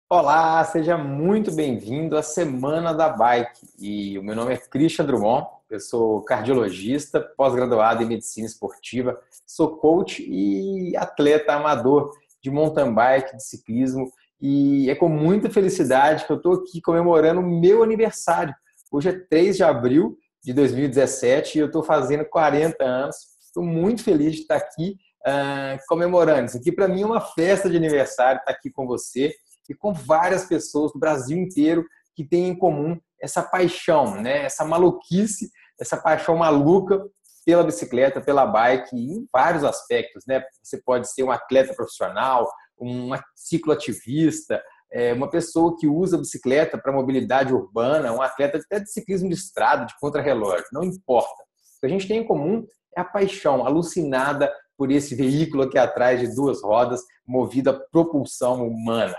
Olá, seja muito bem-vindo à Semana da Bike. E o meu nome é Christian Drummond, eu sou cardiologista, pós-graduado em medicina esportiva, sou coach e atleta amador de mountain bike, de ciclismo. E é com muita felicidade que eu estou aqui comemorando o meu aniversário. Hoje é 3 de abril de 2017 e eu estou fazendo 40 anos. Estou muito feliz de estar aqui comemorando. Isso aqui para mim é uma festa de aniversário, estar aqui com você e com várias pessoas do Brasil inteiro que têm em comum essa paixão, né? Essa maluquice, essa paixão maluca pela bicicleta, pela bike, em vários aspectos, né? Você pode ser um atleta profissional, um cicloativista, uma pessoa que usa a bicicleta para mobilidade urbana, um atleta até de ciclismo de estrada, de contrarrelógio, não importa. O que a gente tem em comum é a paixão alucinada por esse veículo aqui atrás de duas rodas, movido a propulsão humana.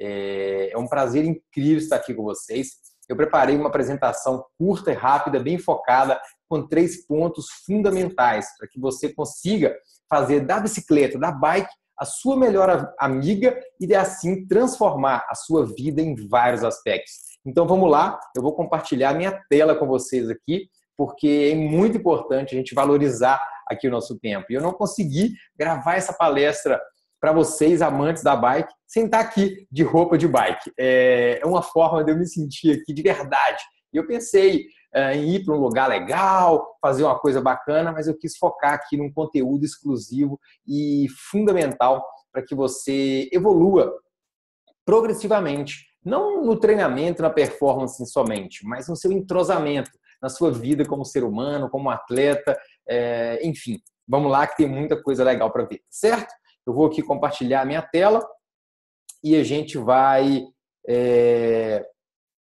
É um prazer incrível estar aqui com vocês. Eu preparei uma apresentação curta e rápida, bem focada, com 3 pontos fundamentais para que você consiga fazer da bicicleta, da bike, a sua melhor amiga e assim transformar a sua vida em vários aspectos. Então vamos lá, eu vou compartilhar minha tela com vocês aqui, porque é muito importante a gente valorizar aqui o nosso tempo. E eu não consegui gravar essa palestra para vocês, amantes da bike, sem estar aqui de roupa de bike. É uma forma de eu me sentir aqui de verdade. E eu pensei em ir para um lugar legal, fazer uma coisa bacana, mas eu quis focar aqui num conteúdo exclusivo e fundamental para que você evolua progressivamente. Não no treinamento, na performance somente, mas no seu entrosamento, na sua vida como ser humano, como atleta, enfim. Vamos lá que tem muita coisa legal para ver, certo? Eu vou aqui compartilhar a minha tela e a gente vai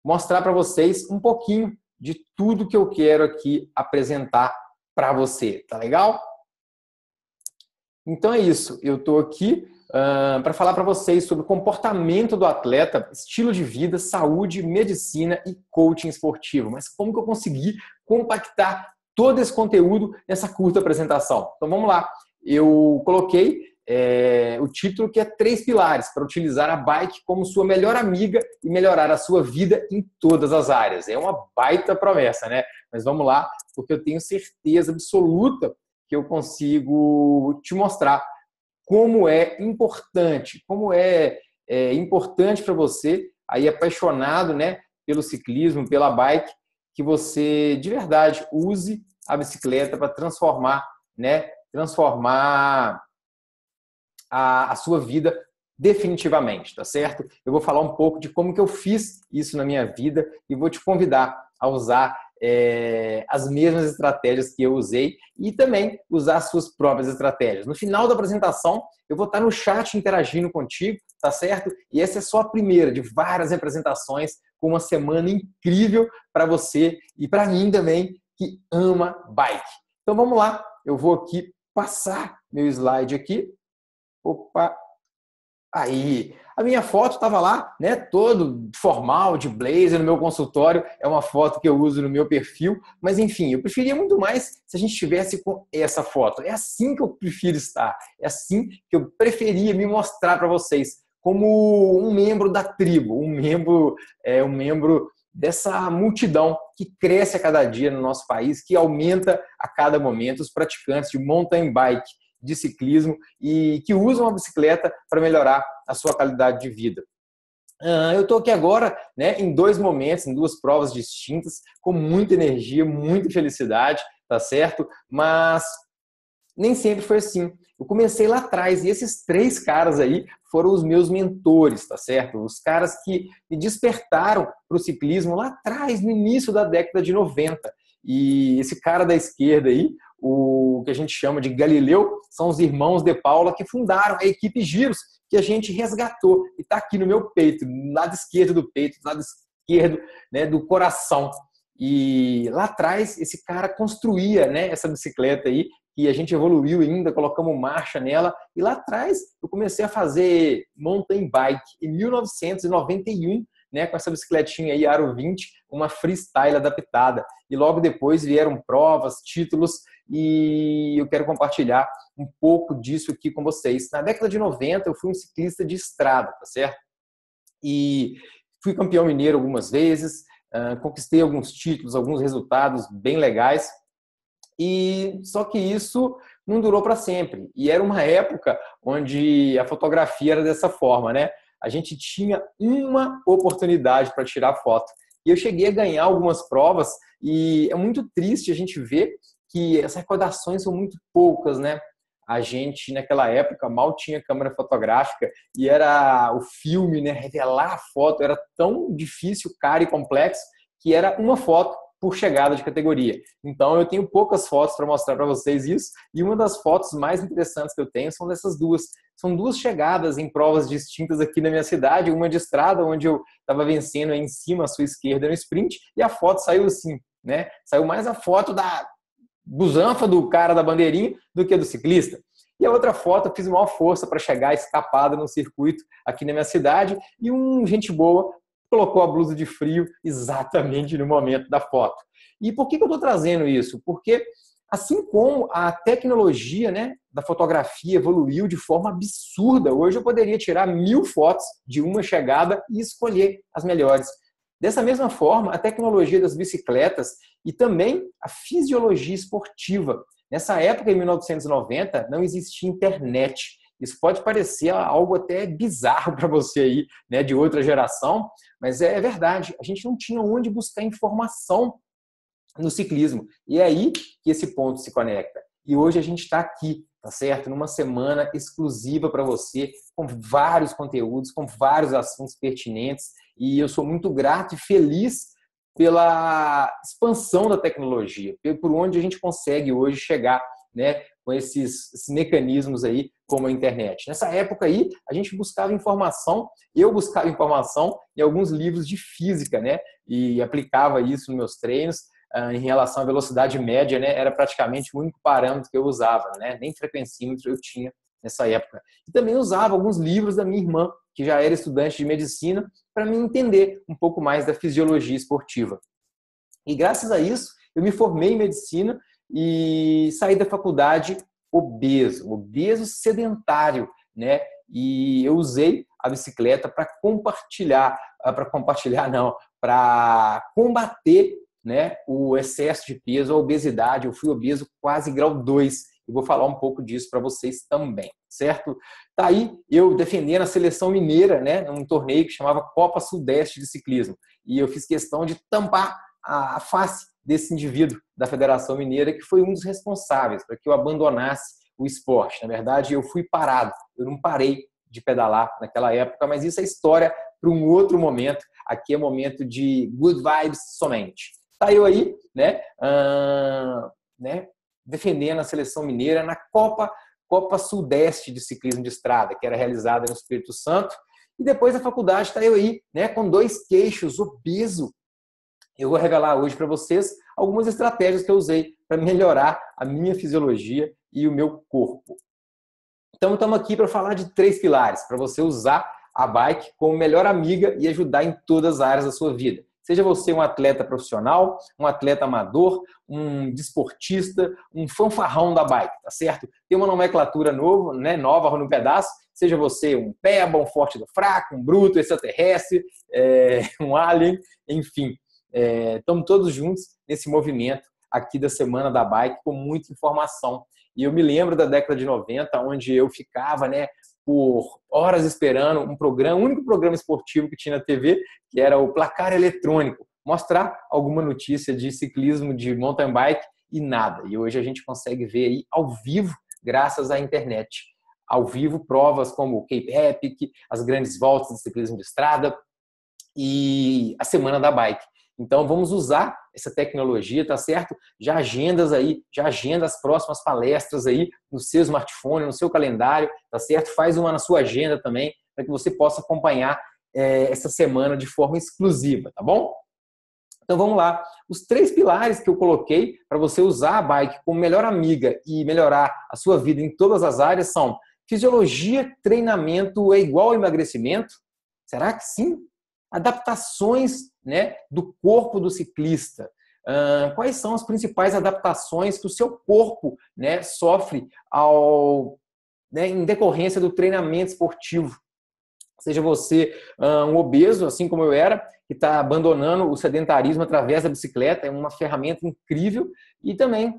mostrar para vocês um pouquinho de tudo que eu quero aqui apresentar para você. Tá legal? Então é isso. Eu estou aqui para falar para vocês sobre o comportamento do atleta, estilo de vida, saúde, medicina e coaching esportivo. Mas como que eu consegui compactar todo esse conteúdo nessa curta apresentação? Então vamos lá. Eu coloquei o título que é 3 pilares para utilizar a bike como sua melhor amiga e melhorar a sua vida em todas as áreas. É uma baita promessa, né? Mas vamos lá, porque eu tenho certeza absoluta que eu consigo te mostrar como é importante, importante para você, aí apaixonado, né, pelo ciclismo, pela bike, que você de verdade use a bicicleta para transformar, né, a sua vida definitivamente, tá certo? Eu vou falar um pouco de como que eu fiz isso na minha vida e vou te convidar a usar as mesmas estratégias que eu usei e também usar as suas próprias estratégias. No final da apresentação, eu vou estar no chat interagindo contigo, tá certo? E essa é só a primeira de várias apresentações com uma semana incrível para você e para mim também, que ama bike. Então vamos lá, eu vou aqui passar meu slide aqui. Opa, aí, a minha foto estava lá, né, todo formal, de blazer no meu consultório, é uma foto que eu uso no meu perfil, mas enfim, eu preferia muito mais se a gente estivesse com essa foto. É assim que eu prefiro estar, é assim que eu preferia me mostrar para vocês, como um membro da tribo, um membro dessa multidão que cresce a cada dia no nosso país, que aumenta a cada momento os praticantes de mountain bike, de ciclismo e que usam a bicicleta para melhorar a sua qualidade de vida. Eu estou aqui agora, né, em 2 momentos, em 2 provas distintas, com muita energia, muita felicidade, tá certo? Mas nem sempre foi assim. Eu comecei lá atrás e esses 3 caras aí foram os meus mentores, tá certo? Os caras que me despertaram para o ciclismo lá atrás, no início da década de 90. E esse cara da esquerda aí, o que a gente chama de Galileu, são os irmãos de Paula que fundaram a equipe Giros, que a gente resgatou. E está aqui no meu peito, no lado esquerdo do peito, no lado esquerdo, né, do coração. E lá atrás, esse cara construía, né, essa bicicleta aí, e a gente evoluiu ainda, colocamos marcha nela. E lá atrás, eu comecei a fazer mountain bike em 1991, né, com essa bicicletinha aí, Aro 20, uma freestyle adaptada. E logo depois vieram provas, títulos, e eu quero compartilhar um pouco disso aqui com vocês. Na década de 90, eu fui um ciclista de estrada, tá certo? E fui campeão mineiro algumas vezes, conquistei alguns títulos, alguns resultados bem legais. E só que isso não durou para sempre. E era uma época onde a fotografia era dessa forma, né? A gente tinha uma oportunidade para tirar foto. E eu cheguei a ganhar algumas provas e é muito triste a gente ver que essas recordações são muito poucas, né? A gente, naquela época, mal tinha câmera fotográfica e era o filme, né? Revelar a foto era tão difícil, caro e complexo que era uma foto por chegada de categoria. Então, eu tenho poucas fotos para mostrar para vocês isso, e uma das fotos mais interessantes que eu tenho são dessas duas. São duas chegadas em provas distintas aqui na minha cidade, uma de estrada, onde eu estava vencendo aí em cima, à sua esquerda, no sprint, e a foto saiu assim, né? Saiu mais a foto da busanfa do cara da bandeirinha do que do ciclista. E a outra foto, eu fiz maior força para chegar escapada no circuito aqui na minha cidade, e gente boa colocou a blusa de frio exatamente no momento da foto. E por que eu estou trazendo isso? Porque assim como a tecnologia, né, da fotografia evoluiu de forma absurda, hoje eu poderia tirar 1000 fotos de uma chegada e escolher as melhores. Dessa mesma forma, a tecnologia das bicicletas e também a fisiologia esportiva. Nessa época, em 1990, não existia internet. Isso pode parecer algo até bizarro para você aí, né, de outra geração, mas é verdade. A gente não tinha onde buscar informação no ciclismo. E é aí que esse ponto se conecta. E hoje a gente está aqui, tá certo? Numa semana exclusiva para você, com vários conteúdos, com vários assuntos pertinentes. E eu sou muito grato e feliz pela expansão da tecnologia, por onde a gente consegue hoje chegar, né, com esses mecanismos aí, como a internet. Nessa época aí, a gente buscava informação, eu buscava informação em alguns livros de física, né, e aplicava isso nos meus treinos. Em relação à velocidade média, né, era praticamente o único parâmetro que eu usava, né, nem frequencímetro eu tinha nessa época. E também usava alguns livros da minha irmã, que já era estudante de medicina, para me entender um pouco mais da fisiologia esportiva. E graças a isso, eu me formei em medicina e saí da faculdade obeso sedentário, né? E eu usei a bicicleta para combater, né, o excesso de peso, a obesidade. Eu fui obeso quase grau 2. Eu vou falar um pouco disso para vocês também, certo? Tá aí eu defendendo a seleção mineira, né, num torneio que chamava Copa Sudeste de Ciclismo. E eu fiz questão de tampar a face desse indivíduo da Federação Mineira, que foi um dos responsáveis para que eu abandonasse o esporte. Na verdade, eu fui parado. Eu não parei de pedalar naquela época, mas isso é história para um outro momento. Aqui é momento de good vibes somente. Tá eu aí, né, defendendo a seleção mineira na Copa Sudeste de Ciclismo de Estrada, que era realizada no Espírito Santo. E depois da faculdade, tá eu aí, né, com 2 queixos, obeso. Eu vou revelar hoje para vocês algumas estratégias que eu usei para melhorar a minha fisiologia e o meu corpo. Então, estamos aqui para falar de 3 pilares, para você usar a bike como melhor amiga e ajudar em todas as áreas da sua vida. Seja você um atleta profissional, um atleta amador, um desportista, um fanfarrão da bike, tá certo? Tem uma nomenclatura nova, né, nova no pedaço. Seja você um peba, um forte do fraco, um bruto, extraterrestre, um alien, enfim. Estamos todos juntos nesse movimento aqui da Semana da Bike com muita informação. E eu me lembro da década de 90, onde eu ficava, né, por horas esperando o único programa esportivo que tinha na TV, que era o Placar Eletrônico, mostrar alguma notícia de ciclismo, de mountain bike e nada. E hoje a gente consegue ver aí ao vivo, graças à internet. Ao vivo, provas como o Cape Epic, as grandes voltas de ciclismo de estrada e a Semana da Bike. Então, vamos usar essa tecnologia, tá certo? Já agenda as próximas palestras aí no seu smartphone, no seu calendário, tá certo? Faz uma na sua agenda também, para que você possa acompanhar essa semana de forma exclusiva, tá bom? Então, vamos lá. Os 3 pilares que eu coloquei para você usar a bike como melhor amiga e melhorar a sua vida em todas as áreas são: fisiologia, treinamento é igual ao emagrecimento? Será que sim? Adaptações, né, do corpo do ciclista. Quais são as principais adaptações que o seu corpo, né, sofre em decorrência do treinamento esportivo? Seja você um obeso, assim como eu era, que está abandonando o sedentarismo através da bicicleta, é uma ferramenta incrível. E também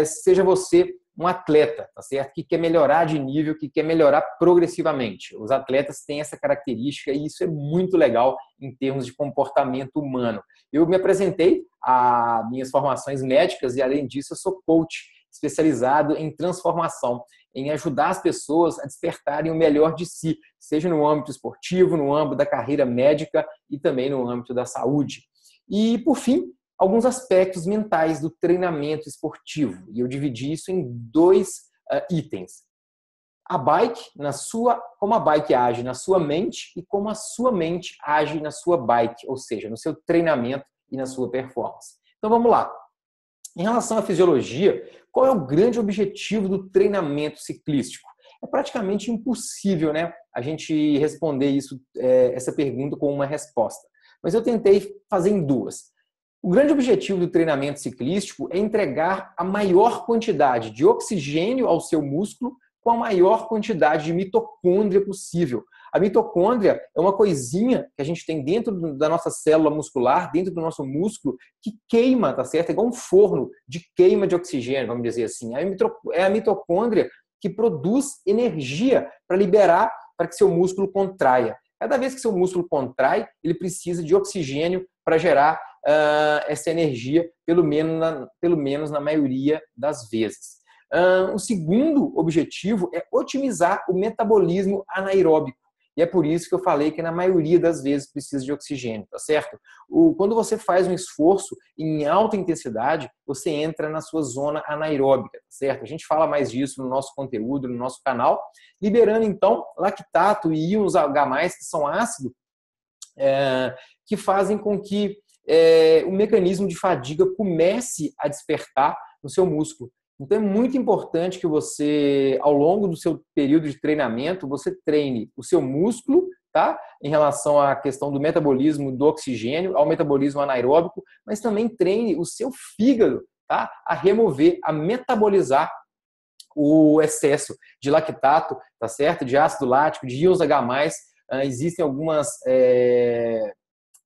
seja você um atleta, tá certo? Que quer melhorar de nível, que quer melhorar progressivamente. Os atletas têm essa característica e isso é muito legal em termos de comportamento humano. Eu me apresentei a minhas formações médicas e, além disso, eu sou coach especializado em transformação, em ajudar as pessoas a despertarem o melhor de si, seja no âmbito esportivo, no âmbito da carreira médica e também no âmbito da saúde. E, por fim, alguns aspectos mentais do treinamento esportivo. E eu dividi isso em dois itens. A bike, como a bike age na sua mente e como a sua mente age na sua bike, ou seja, no seu treinamento e na sua performance. Então vamos lá. Em relação à fisiologia, qual é o grande objetivo do treinamento ciclístico? É praticamente impossível, né, a gente responder essa pergunta com uma resposta. Mas eu tentei fazer em duas. O grande objetivo do treinamento ciclístico é entregar a maior quantidade de oxigênio ao seu músculo com a maior quantidade de mitocôndria possível. A mitocôndria é uma coisinha que a gente tem dentro da nossa célula muscular, dentro do nosso músculo, que queima, tá certo? É igual um forno de queima de oxigênio, vamos dizer assim. É a mitocôndria que produz energia para liberar, para que seu músculo contraia. Cada vez que seu músculo contrai, ele precisa de oxigênio para gerar essa energia, pelo menos na maioria das vezes. O segundo objetivo é otimizar o metabolismo anaeróbico. E é por isso que eu falei que na maioria das vezes precisa de oxigênio, tá certo? Quando você faz um esforço em alta intensidade, você entra na sua zona anaeróbica, tá certo? A gente fala mais disso no nosso conteúdo, no nosso canal, liberando então lactato e íons H+, que são ácidos, que fazem com que o mecanismo de fadiga comece a despertar no seu músculo. Então é muito importante que você, ao longo do seu período de treinamento, você treine o seu músculo, tá? Em relação à questão do metabolismo do oxigênio, ao metabolismo anaeróbico, mas também treine o seu fígado, tá? A remover, a metabolizar o excesso de lactato, tá certo? De ácido lático, de íons H+. Existem algumas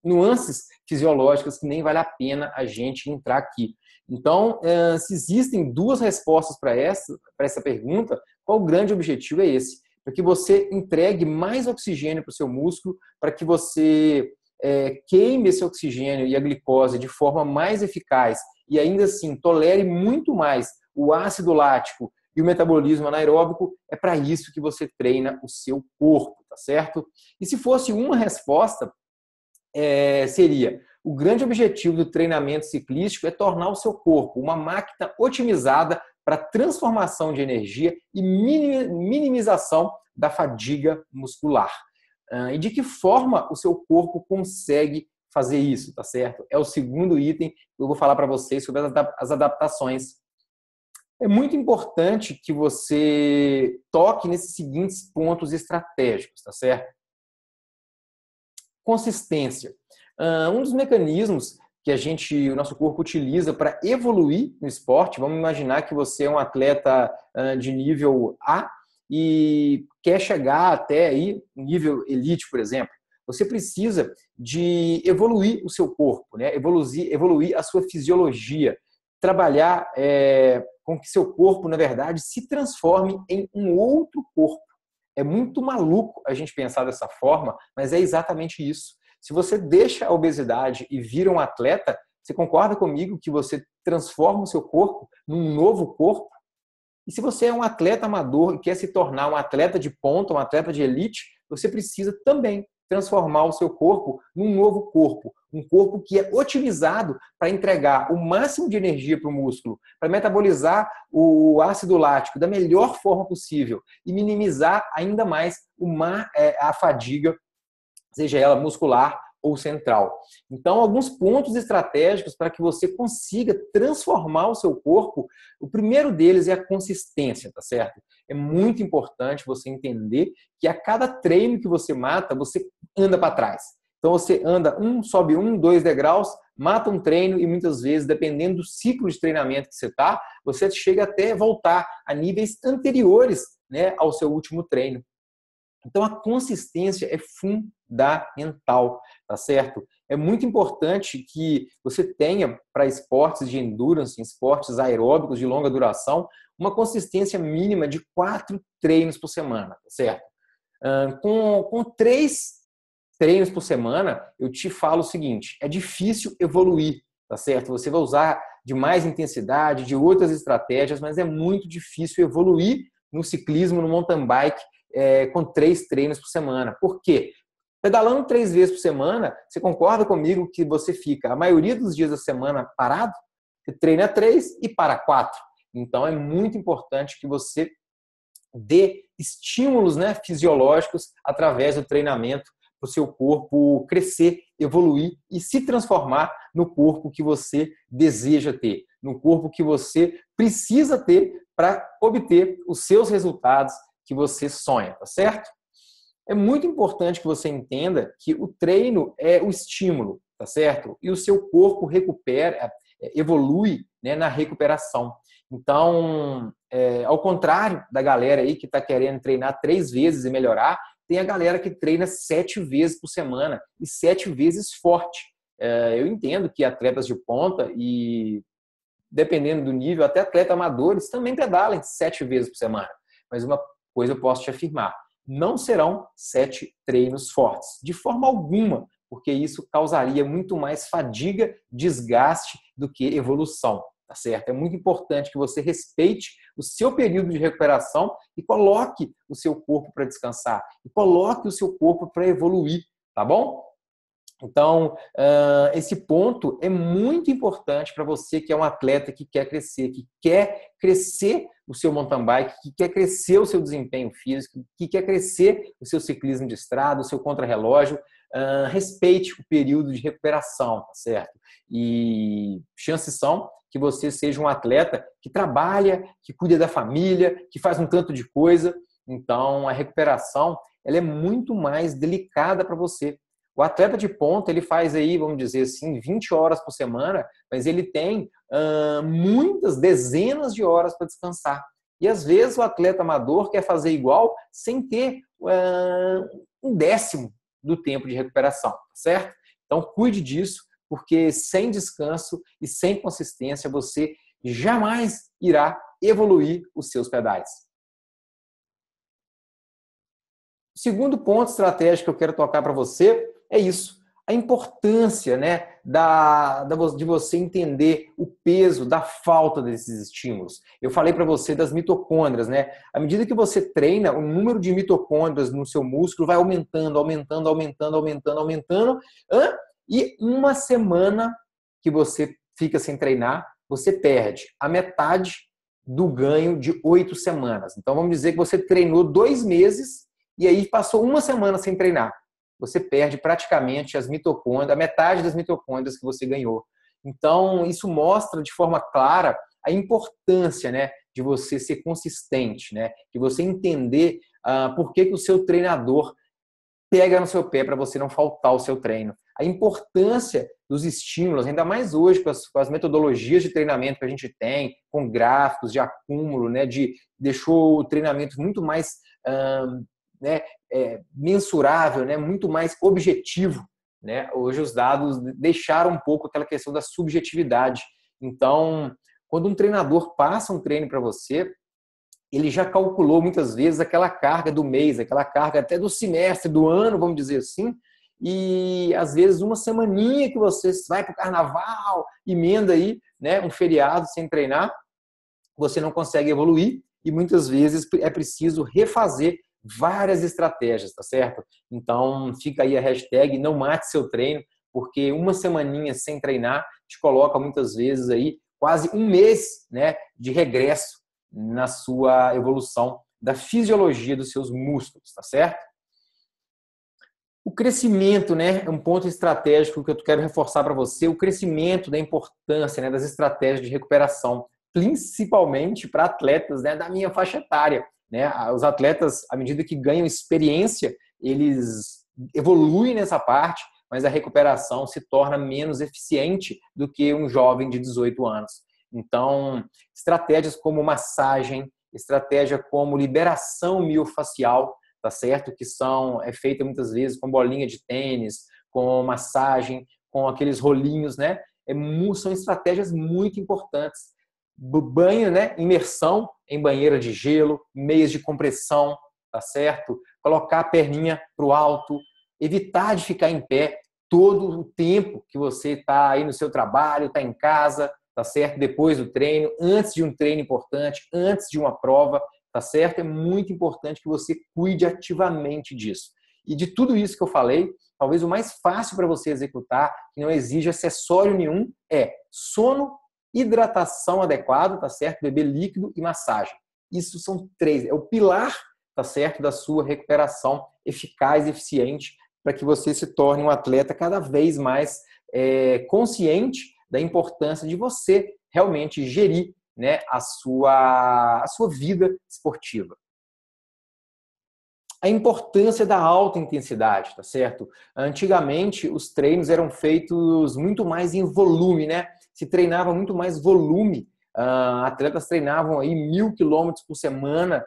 nuances fisiológicas que nem vale a pena a gente entrar aqui. Então, se existem duas respostas para essa pergunta, qual o grande objetivo é esse? Para que você entregue mais oxigênio para o seu músculo, para que você queime esse oxigênio e a glicose de forma mais eficaz e ainda assim tolere muito mais o ácido lático e o metabolismo anaeróbico, é para isso que você treina o seu corpo, tá certo? E se fosse uma resposta, seria: o grande objetivo do treinamento ciclístico é tornar o seu corpo uma máquina otimizada para transformação de energia e minimização da fadiga muscular. E de que forma o seu corpo consegue fazer isso, tá certo? É o segundo item que eu vou falar para vocês sobre as adaptações. É muito importante que você toque nesses seguintes pontos estratégicos, tá certo? Consistência. Um dos mecanismos que o nosso corpo utiliza para evoluir no esporte, vamos imaginar que você é um atleta de nível A e quer chegar até aí nível elite, por exemplo. Você precisa de evoluir o seu corpo, né? Evoluir a sua fisiologia, trabalhar com que seu corpo, na verdade, se transforme em um outro corpo. É muito maluco a gente pensar dessa forma, mas é exatamente isso. Se você deixa a obesidade e vira um atleta, você concorda comigo que você transforma o seu corpo num novo corpo? E se você é um atleta amador e quer se tornar um atleta de ponta, um atleta de elite, você precisa também transformar o seu corpo num novo corpo. Um corpo que é otimizado para entregar o máximo de energia para o músculo, para metabolizar o ácido lático da melhor forma possível e minimizar ainda mais a fadiga, seja ela muscular ou central. Então, alguns pontos estratégicos para que você consiga transformar o seu corpo, o primeiro deles é a consistência, tá certo? É muito importante você entender que a cada treino que você mata, você anda para trás. Então, você sobe 2 degraus, mata um treino e muitas vezes, dependendo do ciclo de treinamento que você está, você chega até voltar a níveis anteriores, né, ao seu último treino. Então, a consistência é fundamental, tá certo? É muito importante que você tenha, para esportes de endurance, esportes aeróbicos de longa duração, uma consistência mínima de 4 treinos por semana, tá certo? Com 3 treinos por semana, eu te falo o seguinte, é difícil evoluir, tá certo? Você vai usar de mais intensidade, de outras estratégias, mas é muito difícil evoluir no ciclismo, no mountain bike, com 3 treinos por semana. Por quê? Pedalando 3 vezes por semana, você concorda comigo que você fica a maioria dos dias da semana parado? Você treina 3 e para 4. Então, é muito importante que você dê estímulos, né, fisiológicos através do treinamento para o seu corpo crescer, evoluir e se transformar no corpo que você deseja ter, no corpo que você precisa ter para obter os seus resultados que você sonha, tá certo? É muito importante que você entenda que o treino é o estímulo, tá certo? E o seu corpo recupera, evolui, né, na recuperação. Então, ao contrário da galera aí que está querendo treinar 3 vezes e melhorar, tem a galera que treina 7 vezes por semana e 7 vezes forte. Eu entendo que atletas de ponta e, dependendo do nível, até atletas amadores também pedalem 7 vezes por semana. Mas uma coisa eu posso te afirmar, não serão 7 treinos fortes, de forma alguma, porque isso causaria muito mais fadiga, desgaste do que evolução, tá certo? É muito importante que você respeite o seu período de recuperação e coloque o seu corpo para descansar, e coloque o seu corpo para evoluir, tá bom? Então, esse ponto é muito importante para você que é um atleta que quer crescer o seu mountain bike, que quer crescer o seu desempenho físico, que quer crescer o seu ciclismo de estrada, o seu contrarrelógio. Respeite o período de recuperação, tá certo? E chances são que você seja um atleta que trabalha, que cuida da família, que faz um tanto de coisa. Então, a recuperação ela é muito mais delicada para você. O atleta de ponta, ele faz aí, vamos dizer assim, 20 horas por semana, mas ele tem muitas dezenas de horas para descansar. E às vezes o atleta amador quer fazer igual sem ter um décimo do tempo de recuperação, certo? Então cuide disso, porque sem descanso e sem consistência você jamais irá evoluir os seus pedais. O segundo ponto estratégico que eu quero tocar para você é isso. A importância, né, de você entender o peso da falta desses estímulos. Eu falei para você das mitocôndrias, né? À medida que você treina, o número de mitocôndrias no seu músculo vai aumentando, aumentando, aumentando, aumentando, aumentando. E uma semana que você fica sem treinar, você perde a metade do ganho de 8 semanas. Então, vamos dizer que você treinou 2 meses e aí passou uma semana sem treinar. Você perde praticamente as mitocôndrias, a metade das mitocôndrias que você ganhou. Então, isso mostra de forma clara a importância, né, de você ser consistente, né, de você entender por que o seu treinador pega no seu pé para você não faltar o seu treino. A importância dos estímulos, ainda mais hoje com as metodologias de treinamento que a gente tem, com gráficos de acúmulo, né, deixou o treinamento muito mais né, mensurável, né, muito mais objetivo. Né? Hoje os dados deixaram um pouco aquela questão da subjetividade. Então, quando um treinador passa um treino para você, ele já calculou muitas vezes aquela carga do mês, aquela carga até do semestre, do ano, vamos dizer assim, e às vezes uma semaninha que você vai para o carnaval, emenda aí, né, um feriado sem treinar, você não consegue evoluir e muitas vezes é preciso refazer várias estratégias, tá certo? Então fica aí a hashtag não mate seu treino, porque uma semaninha sem treinar te coloca muitas vezes aí quase um mês, né, de regresso na sua evolução da fisiologia dos seus músculos, tá certo? O crescimento, né, é um ponto estratégico que eu quero reforçar para você, o crescimento da importância, né, das estratégias de recuperação, principalmente para atletas, né, da minha faixa etária. Né? Os atletas, à medida que ganham experiência, eles evoluem nessa parte, mas a recuperação se torna menos eficiente do que um jovem de 18 anos. Então, estratégias como massagem, estratégia como liberação miofacial, tá certo? Que é feita muitas vezes com bolinha de tênis, com massagem, com aqueles rolinhos, né? São estratégias muito importantes. Banho, né? Imersão em banheira de gelo, meias de compressão, tá certo? Colocar a perninha para o alto, evitar de ficar em pé todo o tempo que você está aí no seu trabalho, está em casa, tá certo? Depois do treino, antes de um treino importante, antes de uma prova, tá certo? É muito importante que você cuide ativamente disso. E de tudo isso que eu falei, talvez o mais fácil para você executar, que não exige acessório nenhum, é sono, hidratação adequada, tá certo? Beber líquido e massagem. Isso são 3, é o pilar, tá certo, da sua recuperação eficaz e eficiente para que você se torne um atleta cada vez mais consciente da importância de você realmente gerir, né, a sua vida esportiva. A importância da alta intensidade, tá certo? Antigamente, os treinos eram feitos muito mais em volume, né? Se treinava muito mais volume. Atletas treinavam aí 1.000 quilômetros por semana.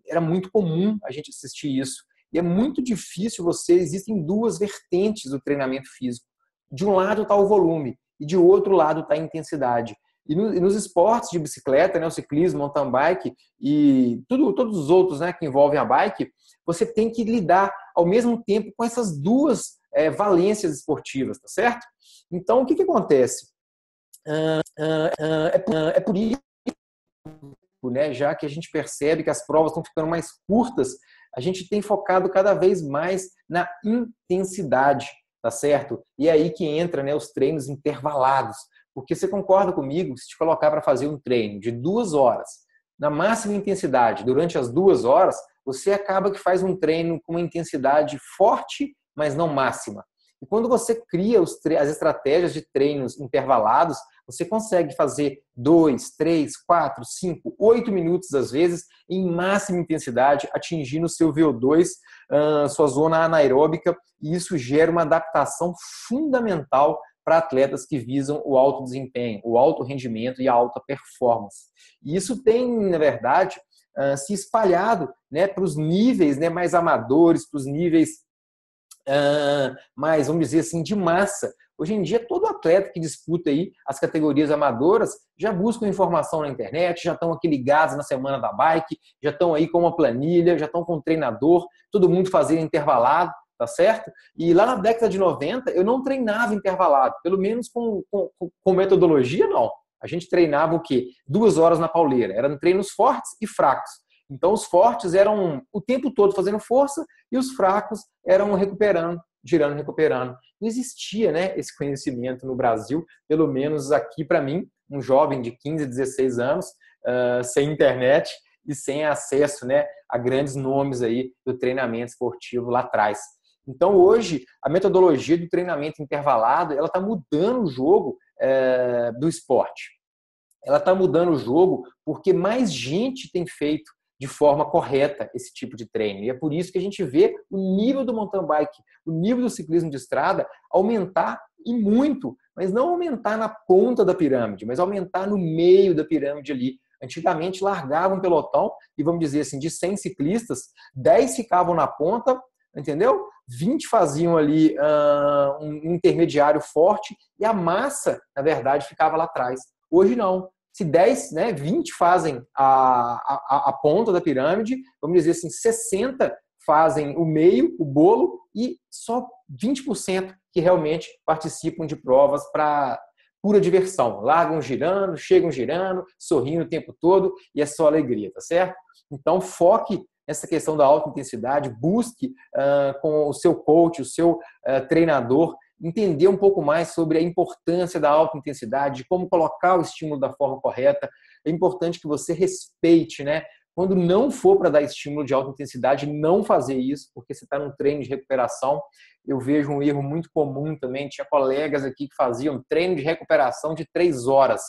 Era muito comum a gente assistir isso. E é muito difícil existem duas vertentes do treinamento físico. De um lado está o volume e de outro lado está a intensidade. E nos esportes de bicicleta, né, o ciclismo, mountain bike e todos os outros, né, que envolvem a bike, você tem que lidar ao mesmo tempo com essas duas valências esportivas, tá certo? Então, o que acontece? É por isso, né, já que a gente percebe que as provas estão ficando mais curtas, a gente tem focado cada vez mais na intensidade, tá certo? E é aí que entra, né, os treinos intervalados. Porque você concorda comigo, se te colocar para fazer um treino de 2 horas, na máxima intensidade, durante as 2 horas, você acaba que faz um treino com uma intensidade forte, mas não máxima. E quando você cria as estratégias de treinos intervalados, você consegue fazer 2, 3, 4, 5, 8 minutos, às vezes, em máxima intensidade, atingindo o seu VO2, sua zona anaeróbica, e isso gera uma adaptação fundamental para atletas que visam o alto desempenho, o alto rendimento e a alta performance. E isso tem, na verdade, se espalhado, né, para os níveis, né, mais amadores, para os níveis mais, vamos dizer assim, de massa. Hoje em dia, todo atleta que disputa aí as categorias amadoras já busca informação na internet, já estão aqui ligados na Semana da Bike, já estão aí com uma planilha, já estão com um treinador, todo mundo fazendo intervalado, tá certo? E lá na década de 90, eu não treinava intervalado, pelo menos com metodologia, não. A gente treinava o quê? 2 horas na pauleira. Eram treinos fortes e fracos. Então, os fortes eram o tempo todo fazendo força e os fracos eram recuperando, girando, recuperando. Não existia, né, esse conhecimento no Brasil, pelo menos aqui para mim, um jovem de 15, 16 anos, sem internet e sem acesso, né, a grandes nomes aí do treinamento esportivo lá atrás. Então, hoje, a metodologia do treinamento intervalado, ela está mudando o jogo do esporte. Ela está mudando o jogo porque mais gente tem feito de forma correta esse tipo de treino. E é por isso que a gente vê o nível do mountain bike, o nível do ciclismo de estrada aumentar e muito, mas não aumentar na ponta da pirâmide, mas aumentar no meio da pirâmide ali. Antigamente largavam um pelotão e, vamos dizer assim, de 100 ciclistas, 10 ficavam na ponta, entendeu? 20 faziam ali um intermediário forte e a massa, na verdade, ficava lá atrás. Hoje não. Se 10, né, 20 fazem a ponta da pirâmide, vamos dizer assim, 60 fazem o meio, o bolo, e só 20% que realmente participam de provas para pura diversão. Largam girando, chegam girando, sorrindo o tempo todo e é só alegria, tá certo? Então, foque nessa questão da alta intensidade, busque com o seu coach, o seu treinador, entender um pouco mais sobre a importância da alta intensidade, de como colocar o estímulo da forma correta. É importante que você respeite, né? Quando não for para dar estímulo de alta intensidade, não fazer isso, porque você está num treino de recuperação. Eu vejo um erro muito comum também. Tinha colegas aqui que faziam treino de recuperação de 3 horas.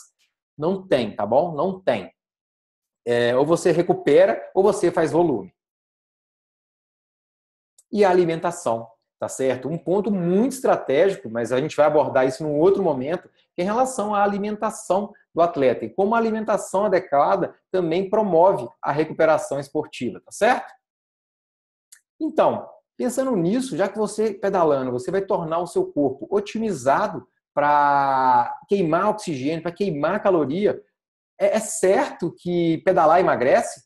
Não tem, tá bom? Não tem. Ou você recupera ou você faz volume. E a alimentação, tá certo? Um ponto muito estratégico, mas a gente vai abordar isso num outro momento, que é em relação à alimentação do atleta e como a alimentação adequada também promove a recuperação esportiva, tá certo? Então, pensando nisso, já que você pedalando, você vai tornar o seu corpo otimizado para queimar oxigênio, para queimar caloria, é certo que pedalar emagrece?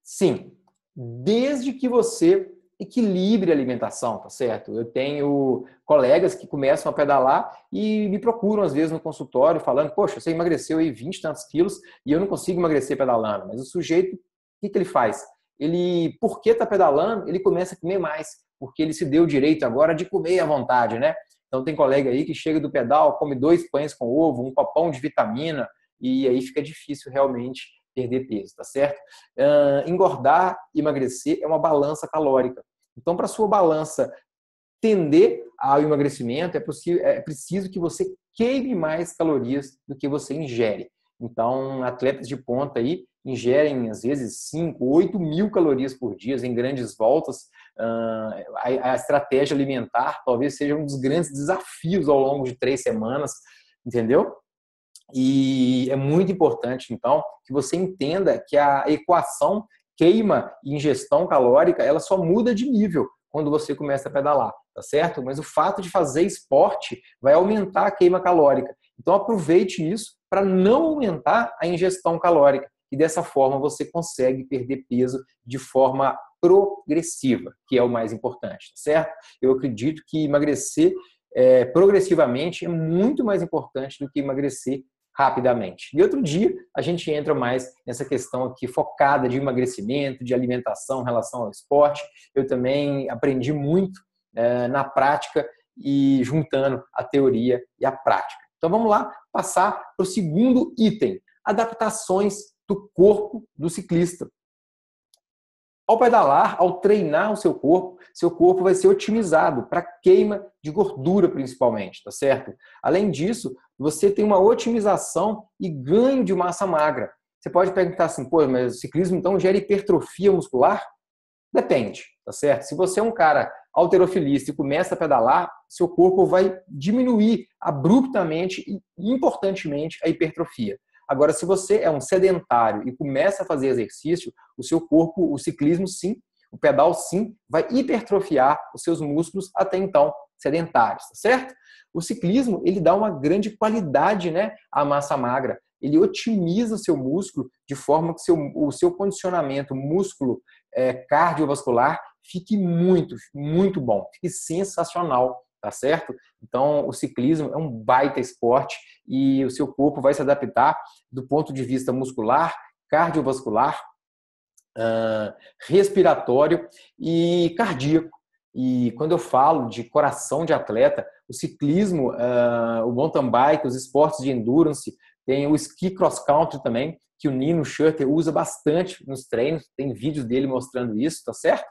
Sim, desde que você equilibre a alimentação, tá certo? Eu tenho colegas que começam a pedalar e me procuram às vezes no consultório falando, poxa, você emagreceu aí 20 e tantos quilos e eu não consigo emagrecer pedalando. Mas o sujeito, o que que ele faz? Ele, porque está pedalando, ele começa a comer mais, porque ele se deu o direito agora de comer à vontade, né? Então tem colega aí que chega do pedal, come 2 pães com ovo, um copão de vitamina e aí fica difícil realmente perder peso, tá certo? Engordar e emagrecer é uma balança calórica. Então, para a sua balança tender ao emagrecimento, é preciso que você queime mais calorias do que você ingere. Então, atletas de ponta aí ingerem, às vezes, 5, 8 mil calorias por dia em grandes voltas. A estratégia alimentar talvez seja um dos grandes desafios ao longo de 3 semanas, entendeu? E é muito importante, então, que você entenda que a equação queima e ingestão calórica, ela só muda de nível quando você começa a pedalar, tá certo? Mas o fato de fazer esporte vai aumentar a queima calórica. Então, aproveite isso para não aumentar a ingestão calórica. E dessa forma você consegue perder peso de forma progressiva, que é o mais importante, tá certo? Eu acredito que emagrecer progressivamente é muito mais importante do que emagrecer rapidamente. E outro dia a gente entra mais nessa questão aqui focada de emagrecimento, de alimentação em relação ao esporte. Eu também aprendi muito na prática e juntando a teoria e a prática. Então vamos lá passar para o segundo item, adaptações do corpo do ciclista. Ao pedalar, ao treinar o seu corpo vai ser otimizado para queima de gordura, principalmente, tá certo? Além disso, você tem uma otimização e ganho de massa magra. Você pode perguntar assim, pô, mas o ciclismo então gera hipertrofia muscular? Depende, tá certo? Se você é um cara halterofilista e começa a pedalar, seu corpo vai diminuir abruptamente e importantemente a hipertrofia. Agora, se você é um sedentário e começa a fazer exercício, o seu corpo, o ciclismo sim, o pedal sim, vai hipertrofiar os seus músculos até então sedentários, tá certo? O ciclismo, ele dá uma grande qualidade, né, à massa magra. Ele otimiza o seu músculo de forma que o seu condicionamento músculo cardiovascular fique muito, muito bom, fique sensacional, tá certo? Então, o ciclismo é um baita esporte e o seu corpo vai se adaptar do ponto de vista muscular, cardiovascular, respiratório e cardíaco. E quando eu falo de coração de atleta, o ciclismo, o mountain bike, os esportes de endurance, tem o ski cross country também, que o Nino Schurter usa bastante nos treinos, tem vídeos dele mostrando isso, tá certo?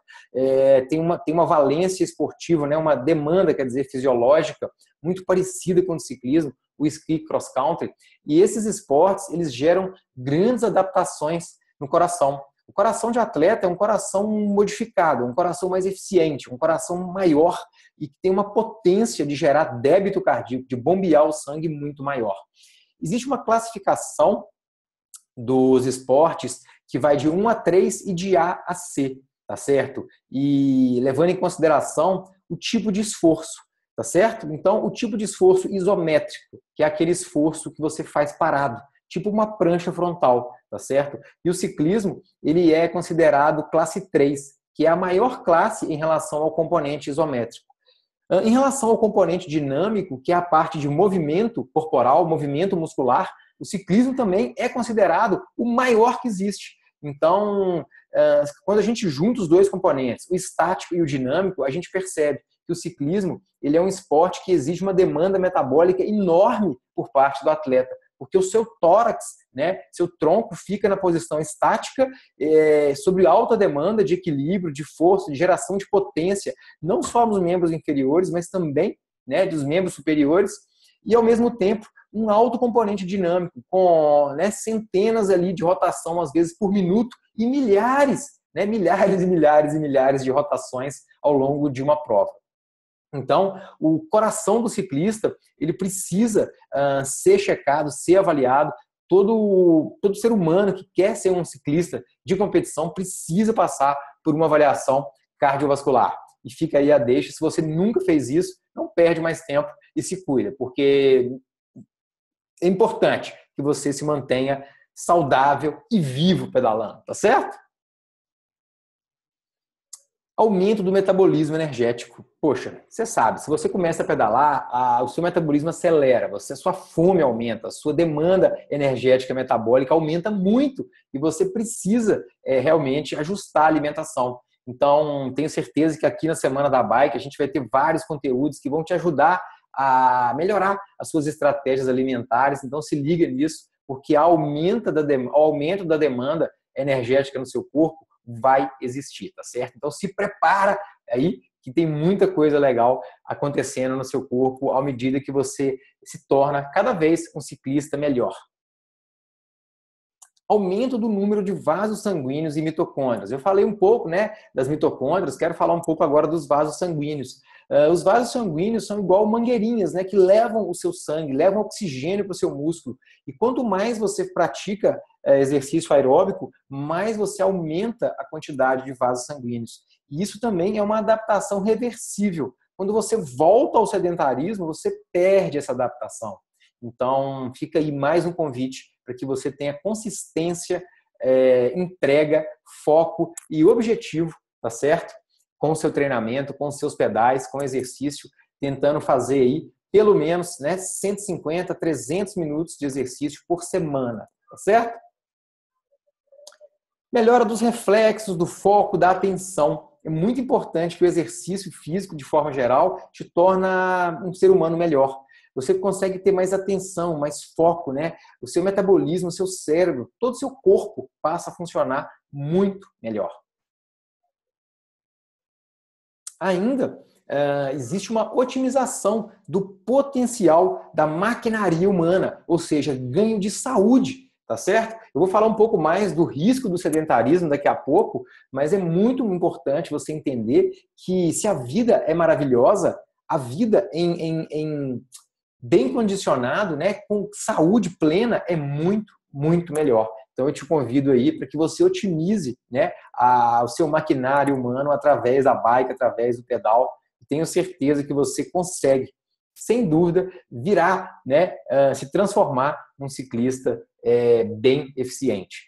Tem uma valência esportiva, né? Uma demanda, quer dizer, fisiológica, muito parecida com o ciclismo, o ski cross country, e esses esportes, eles geram grandes adaptações no coração. O coração de atleta é um coração modificado, um coração mais eficiente, um coração maior e que tem uma potência de gerar débito cardíaco, de bombear o sangue muito maior. Existe uma classificação dos esportes que vai de 1 a 3 e de A a C, tá certo? E levando em consideração o tipo de esforço, tá certo? Então, o tipo de esforço isométrico, que é aquele esforço que você faz parado, tipo uma prancha frontal, tá certo? E o ciclismo, ele é considerado classe 3, que é a maior classe em relação ao componente isométrico. Em relação ao componente dinâmico, que é a parte de movimento corporal, movimento muscular, o ciclismo também é considerado o maior que existe. Então, quando a gente junta os dois componentes, o estático e o dinâmico, a gente percebe que o ciclismo ele é um esporte que exige uma demanda metabólica enorme por parte do atleta, porque o seu tórax, né, seu tronco fica na posição estática, sob alta demanda de equilíbrio, de força, de geração de potência, não só nos membros inferiores, mas também, né, dos membros superiores, e ao mesmo tempo um alto componente dinâmico, com, né, centenas ali de rotação, às vezes por minuto, e milhares, né, milhares e milhares e milhares de rotações ao longo de uma prova. Então, o coração do ciclista, ele precisa ser checado, ser avaliado todo ser humano que quer ser um ciclista de competição precisa passar por uma avaliação cardiovascular. E fica aí a deixa, se você nunca fez isso, não perde mais tempo e se cuida, porque é importante que você se mantenha saudável e vivo pedalando, tá certo? Aumento do metabolismo energético. Poxa, você sabe, se você começa a pedalar, o seu metabolismo acelera, sua fome aumenta, a sua demanda energética metabólica aumenta muito e você precisa realmente ajustar a alimentação. Então, tenho certeza que aqui na Semana da Bike a gente vai ter vários conteúdos que vão te ajudar a melhorar as suas estratégias alimentares. Então, se liga nisso, porque o aumento da demanda energética no seu corpo vai existir, tá certo? Então se prepara aí que tem muita coisa legal acontecendo no seu corpo à medida que você se torna cada vez um ciclista melhor. Aumento do número de vasos sanguíneos e mitocôndrias. Eu falei um pouco, né, das mitocôndrias, quero falar um pouco agora dos vasos sanguíneos. Os vasos sanguíneos são igual mangueirinhas, né, que levam o seu sangue, levam oxigênio para o seu músculo. E quanto mais você pratica exercício aeróbico, mais você aumenta a quantidade de vasos sanguíneos. E isso também é uma adaptação reversível. Quando você volta ao sedentarismo, você perde essa adaptação. Então, fica aí mais um convite para que você tenha consistência, entrega, foco e objetivo, tá certo? Com o seu treinamento, com os seus pedais, com o exercício, tentando fazer aí pelo menos 150, 300 minutos de exercício por semana, tá certo? Melhora dos reflexos, do foco, da atenção. É muito importante que o exercício físico, de forma geral, te torna um ser humano melhor. Você consegue ter mais atenção, mais foco, né? O seu metabolismo, o seu cérebro, todo o seu corpo passa a funcionar muito melhor. Ainda existe uma otimização do potencial da maquinaria humana, ou seja, ganho de saúde, tá certo? Eu vou falar um pouco mais do risco do sedentarismo daqui a pouco, mas é muito importante você entender que se a vida é maravilhosa, a vida bem condicionado, né, com saúde plena, é muito, muito melhor. Então eu te convido aí para que você otimize, né, o seu maquinário humano através da bike, através do pedal. Tenho certeza que você consegue, sem dúvida, virar, né, se transformar num ciclista bem eficiente.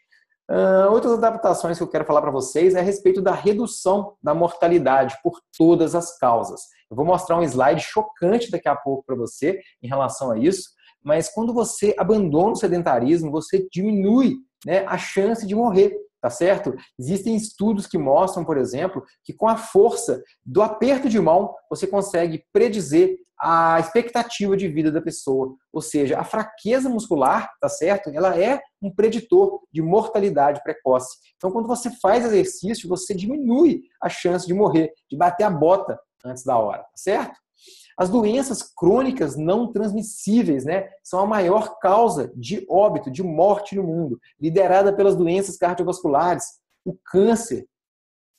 Outras adaptações que eu quero falar para vocês é a respeito da redução da mortalidade por todas as causas. Eu vou mostrar um slide chocante daqui a pouco para você em relação a isso, mas quando você abandona o sedentarismo, você diminui, né, a chance de morrer, tá certo? Existem estudos que mostram, por exemplo, que com a força do aperto de mão, você consegue predizer a expectativa de vida da pessoa. Ou seja, a fraqueza muscular, tá certo? Ela é um preditor de mortalidade precoce. Então, quando você faz exercício, você diminui a chance de morrer, de bater a bota antes da hora, tá certo? As doenças crônicas não transmissíveis, né, são a maior causa de óbito, de morte no mundo, liderada pelas doenças cardiovasculares, o câncer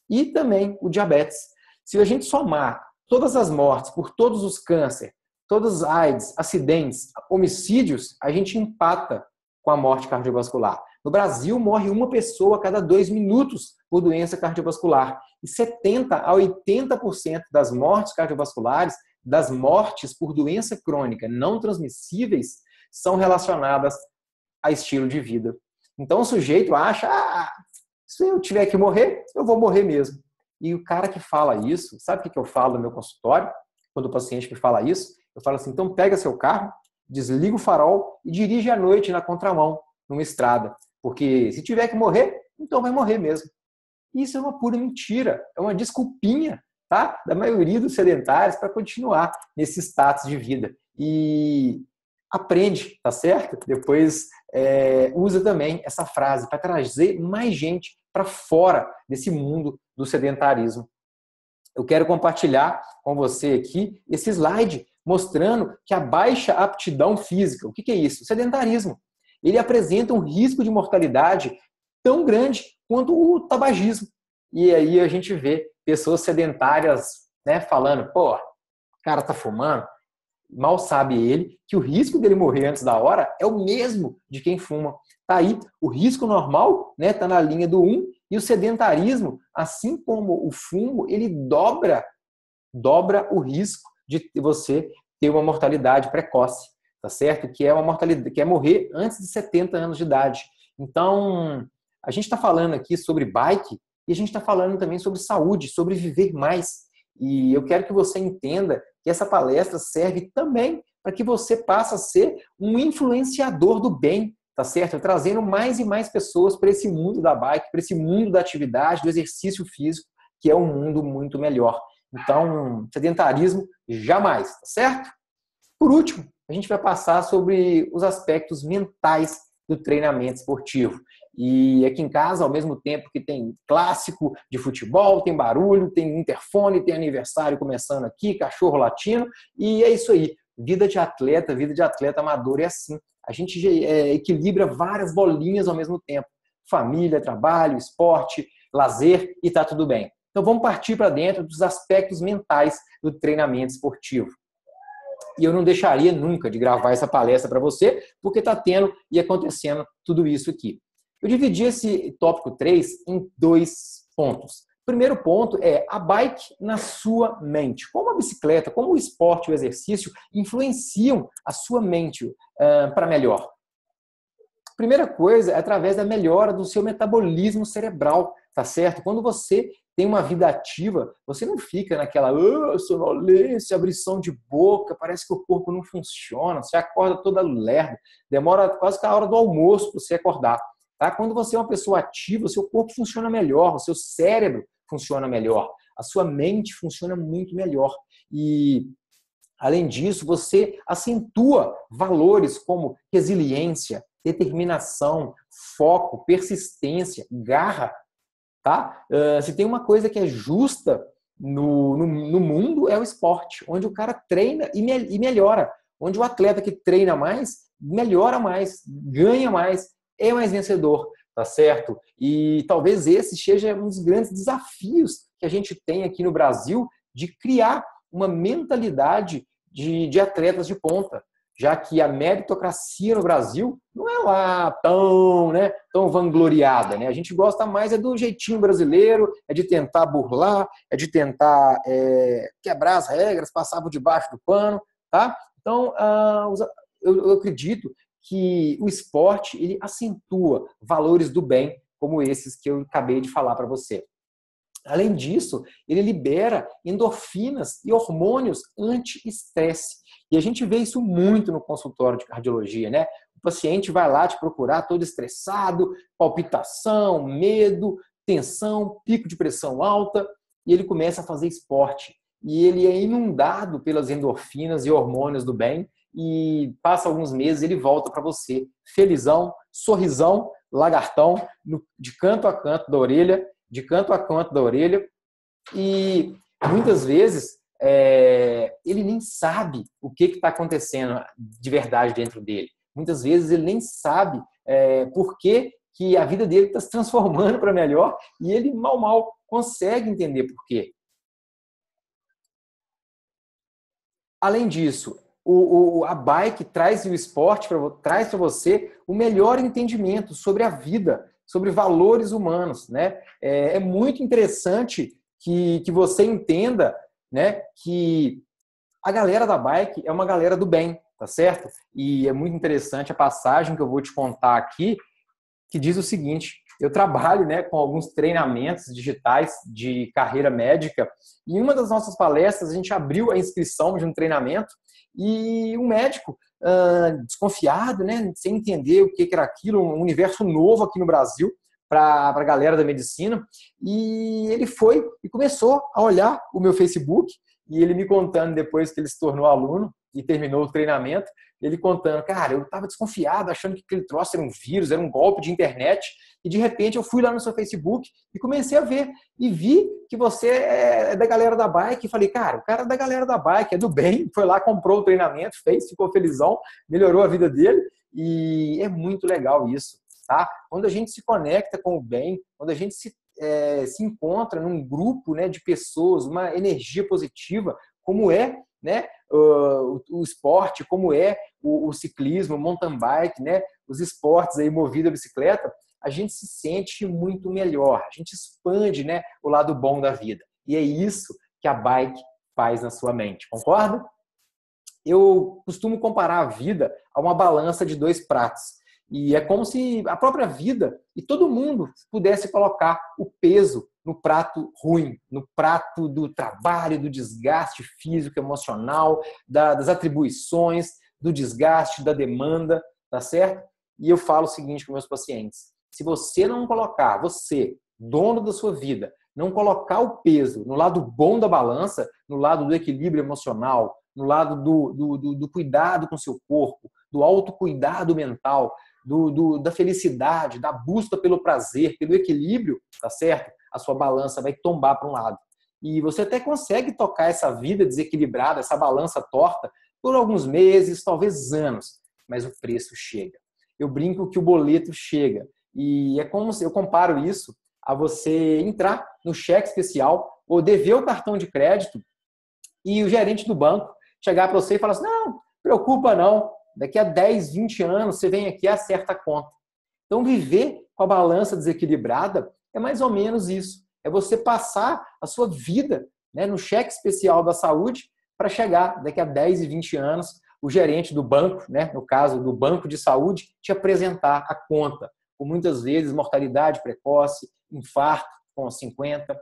e também o diabetes. Se a gente somar todas as mortes por todos os cânceres, todos os AIDS, acidentes, homicídios, a gente empata com a morte cardiovascular. No Brasil, morre uma pessoa a cada 2 minutos por doença cardiovascular. E 70% a 80% das mortes cardiovasculares, das mortes por doença crônica não transmissíveis, são relacionadas a estilo de vida. Então o sujeito acha, se eu tiver que morrer, eu vou morrer mesmo. E o cara que fala isso, sabe o que eu falo no meu consultório? Quando o paciente me fala isso, eu falo assim, então pega seu carro, desliga o farol e dirige à noite na contramão, numa estrada. Porque se tiver que morrer, então vai morrer mesmo. Isso é uma pura mentira, é uma desculpinha, tá, da maioria dos sedentários para continuar nesse status de vida. E aprende, tá certo? Depois usa também essa frase para trazer mais gente para fora desse mundo do sedentarismo. Eu quero compartilhar com você aqui esse slide mostrando que a baixa aptidão física, o que é isso? O sedentarismo. Ele apresenta um risco de mortalidade tão grande quanto o tabagismo. E aí a gente vê pessoas sedentárias, né, falando, pô, o cara tá fumando, Mal sabe ele que o risco dele morrer antes da hora é o mesmo de quem fuma. Tá aí, o risco normal, né, tá na linha do 1, e o sedentarismo, assim como o fumo, ele dobra o risco de você ter uma mortalidade precoce, tá certo? Que é uma mortalidade, que é morrer antes de 70 anos de idade. Então, a gente está falando aqui sobre bike e a gente está falando também sobre saúde, sobre viver mais. E eu quero que você entenda que essa palestra serve também para que você passe a ser um influenciador do bem, tá certo? Trazendo mais e mais pessoas para esse mundo da bike, para esse mundo da atividade, do exercício físico, que é um mundo muito melhor. Então, sedentarismo jamais, tá certo? Por último, a gente vai passar sobre os aspectos mentais do treinamento esportivo. E aqui em casa, ao mesmo tempo que tem clássico de futebol, tem barulho, tem interfone, tem aniversário começando aqui, cachorro latindo, e é isso aí. Vida de atleta amador é assim. A gente equilibra várias bolinhas ao mesmo tempo. Família, trabalho, esporte, lazer e tá tudo bem. Então vamos partir para dentro dos aspectos mentais do treinamento esportivo. E eu não deixaria nunca de gravar essa palestra para você, porque está tendo e acontecendo tudo isso aqui. Eu dividi esse tópico 3 em 2 pontos. O primeiro ponto é a bike na sua mente. Como a bicicleta, como o esporte e o exercício influenciam a sua mente para melhor. Primeira coisa é através da melhora do seu metabolismo cerebral, tá certo? Quando você tem uma vida ativa, você não fica naquela sonolência, abrição de boca, parece que o corpo não funciona, você acorda toda lerda, demora quase que a hora do almoço para você acordar. Tá? Quando você é uma pessoa ativa, o seu corpo funciona melhor, o seu cérebro funciona melhor, a sua mente funciona muito melhor. E, além disso, você acentua valores como resiliência, determinação, foco, persistência, garra. Tá? Se tem uma coisa que é justa no mundo é o esporte, onde o cara treina e melhora. Onde o atleta que treina mais, melhora mais, ganha mais, é mais vencedor, tá certo? E talvez esse seja um dos grandes desafios que a gente tem aqui no Brasil de criar uma mentalidade de atletas de ponta, já que a meritocracia no Brasil não é lá tão vangloriada. Né? A gente gosta mais do jeitinho brasileiro, é de tentar burlar, é de tentar quebrar as regras, passar por debaixo do pano. Tá? Então, eu acredito que o esporte ele acentua valores do bem, como esses que eu acabei de falar para você. Além disso, ele libera endorfinas e hormônios anti-estresse. E a gente vê isso muito no consultório de cardiologia, né? O paciente vai lá te procurar todo estressado, palpitação, medo, tensão, pico de pressão alta, e ele começa a fazer esporte. E ele é inundado pelas endorfinas e hormônios do bem, e passa alguns meses ele volta para você, felizão, sorrisão, lagartão, de canto a canto da orelha, e muitas vezes ele nem sabe o que está acontecendo de verdade dentro dele. Muitas vezes ele nem sabe por que a vida dele está se transformando para melhor e ele mal consegue entender por quê. Além disso, a bike traz o esporte traz para você o melhor entendimento sobre a vida, sobre valores humanos, né? É muito interessante que você entenda, né, que a galera da bike é uma galera do bem, tá certo? E é muito interessante a passagem que eu vou te contar aqui, que diz o seguinte: eu trabalho, né, com alguns treinamentos digitais de carreira médica e em uma das nossas palestras a gente abriu a inscrição de um treinamento e um médico desconfiado, né, sem entender o que era aquilo, um universo novo aqui no Brasil para a galera da medicina, e ele foi e começou a olhar o meu Facebook e ele me contando depois que ele se tornou aluno e terminou o treinamento, ele contando, cara, eu estava desconfiado, achando que aquele troço era um vírus, era um golpe de internet, e de repente eu fui lá no seu Facebook e comecei a ver, e vi que você é da galera da bike, e falei, cara, o cara é da galera da bike, é do bem, foi lá, comprou o treinamento, fez, ficou felizão, melhorou a vida dele, e é muito legal isso, tá? Quando a gente se conecta com o bem, quando a gente se encontra num grupo, né, de pessoas, uma energia positiva, como né, o esporte, como é o ciclismo, o mountain bike, né? Os esportes aí movido a bicicleta, a gente se sente muito melhor, a gente expande, né, o lado bom da vida. E é isso que a bike faz na sua mente, concorda? Eu costumo comparar a vida a uma balança de dois pratos. E é como se a própria vida e todo mundo pudesse colocar o peso no prato ruim, no prato do trabalho, do desgaste físico, emocional, das atribuições, do desgaste, da demanda, tá certo? E eu falo o seguinte com meus pacientes: se você não colocar, você, dono da sua vida, não colocar o peso no lado bom da balança, no lado do equilíbrio emocional, no lado do cuidado com o seu corpo, do autocuidado mental, da felicidade, da busca pelo prazer, pelo equilíbrio, tá certo? A sua balança vai tombar para um lado. E você até consegue tocar essa vida desequilibrada, essa balança torta, por alguns meses, talvez anos, mas o preço chega. Eu brinco que o boleto chega. E é como se eu comparo isso a você entrar no cheque especial ou dever o cartão de crédito e o gerente do banco chegar para você e falar assim: não, preocupa não, daqui a 10, 20 anos você vem aqui e acerta a conta. Então, viver com a balança desequilibrada é mais ou menos isso. É você passar a sua vida, né, no cheque especial da saúde para chegar daqui a 10 e 20 anos, o gerente do banco, né, no caso do banco de saúde, te apresentar a conta, com muitas vezes mortalidade precoce, infarto com 50.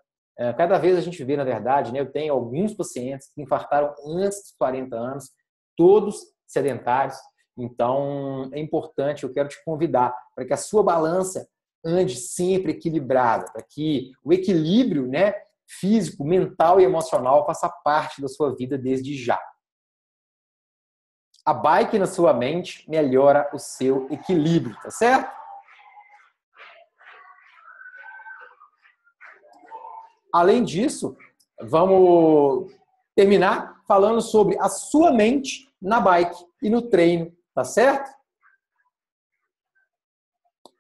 Cada vez a gente vê, na verdade, né, eu tenho alguns pacientes que infartaram antes dos 40 anos, todos sedentários. Então, é importante, eu quero te convidar para que a sua balança ande sempre equilibrada, para que o equilíbrio, né, físico, mental e emocional faça parte da sua vida desde já. A bike na sua mente melhora o seu equilíbrio, tá certo? Além disso, vamos terminar falando sobre a sua mente na bike e no treino, tá certo?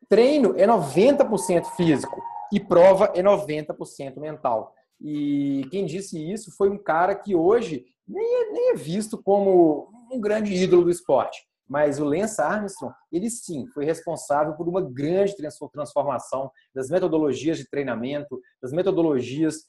Treino é 90% físico e prova é 90% mental. E quem disse isso foi um cara que hoje nem é visto como um grande ídolo do esporte. Mas o Lance Armstrong, ele sim, foi responsável por uma grande transformação das metodologias de treinamento, das metodologias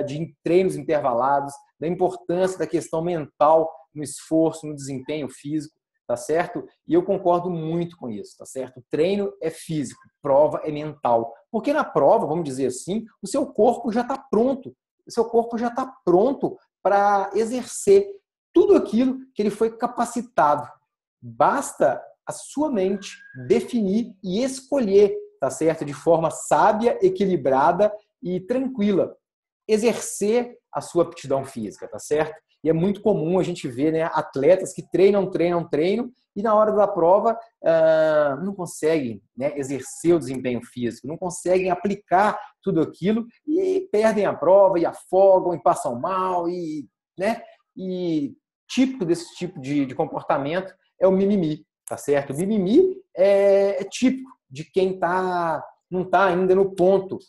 de treinos intervalados, da importância da questão mental no esforço, no desempenho físico, tá certo? E eu concordo muito com isso, tá certo? Treino é físico, prova é mental. Porque na prova, vamos dizer assim, o seu corpo já está pronto. O seu corpo já está pronto para exercer tudo aquilo que ele foi capacitado. Basta a sua mente definir e escolher, tá certo? De forma sábia, equilibrada e tranquila. Exercer a sua aptidão física, tá certo? E é muito comum a gente ver, né, atletas que treinam e na hora da prova não conseguem, né, exercer o desempenho físico, não conseguem aplicar tudo aquilo e perdem a prova e afogam e passam mal né? E típico desse tipo de comportamento é o mimimi, tá certo? O mimimi é típico de quem não está ainda no ponto